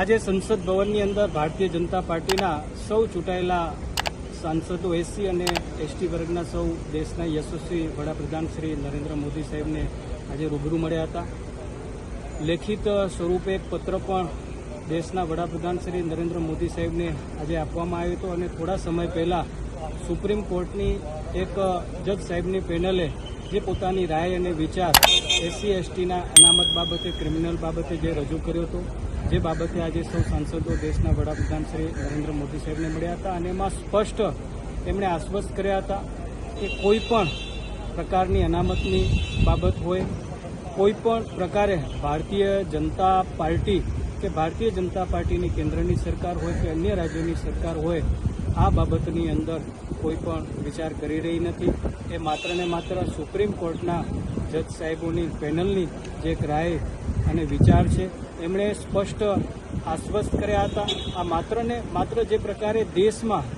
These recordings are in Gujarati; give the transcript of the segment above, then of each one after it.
આજે સંસદ ભવનની અંદર ભારતીય જનતા પાર્ટીના સૌ ચૂંટાયેલા સાંસદો એસસી અને એસટી વર્ગના સૌ દેશના યશસ્વી વડાપ્રધાન શ્રી નરેન્દ્ર મોદી સાહેબને આજે રૂબરૂ મળ્યા હતા. લેખિત સ્વરૂપે એક પત્ર પણ દેશના વડાપ્રધાન શ્રી નરેન્દ્ર મોદી સાહેબને આજે આપવામાં આવ્યો હતો અને થોડા સમય પહેલાં સુપ્રીમ કોર્ટની એક જજ સાહેબની પેનલે જે પોતાની રાય અને વિચાર એસસી એસટીના અનામત બાબતે, ક્રિમિનલ બાબતે જે રજૂ કર્યો હતો, જે બાબતે આજે સૌ સાંસદો દેશના વડાપ્રધાન શ્રી નરેન્દ્ર મોદી સાહેબને મળ્યા હતા અને એમાં સ્પષ્ટ તેમણે આશ્વસ્ત કર્યા હતા કે કોઈ પણ પ્રકારની અનામતની બાબત હોય, કોઈ પણ પ્રકારે ભારતીય જનતા પાર્ટી કે ભારતીય જનતા પાર્ટીની કેન્દ્રની સરકાર હોય કે અન્ય રાજ્યોની સરકાર હોય, આ બાબતની અંદર કોઈ પણ વિચાર કરી રહી નથી. એ માત્ર ને માત્ર સુપ્રીમ કોર્ટના જજ સાહેબોની પેનલની જે એક રાય અને વિચાર છે એમણે સ્પષ્ટ આશ્વસ્ત કર્યા હતા. આ માત્ર ને માત્ર જે પ્રકારે દેશમાં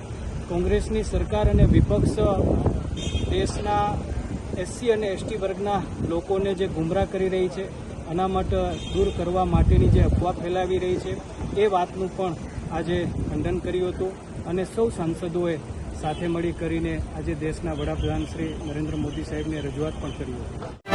કોંગ્રેસની સરકાર અને વિપક્ષ દેશના એસસી અને એસટી વર્ગના લોકોને જે ગુમરાહ કરી રહી છે, અનામત દૂર કરવા માટેની જે અફવા ફેલાવી રહી છે, એ વાતનું પણ આજે ખંડન કર્યું હતું અને સૌ સાંસદોએ સાથે મળી કરીને આજે દેશના વડાપ્રધાન શ્રી નરેન્દ્ર મોદી સાહેબને રજૂઆત પણ કરી હતી.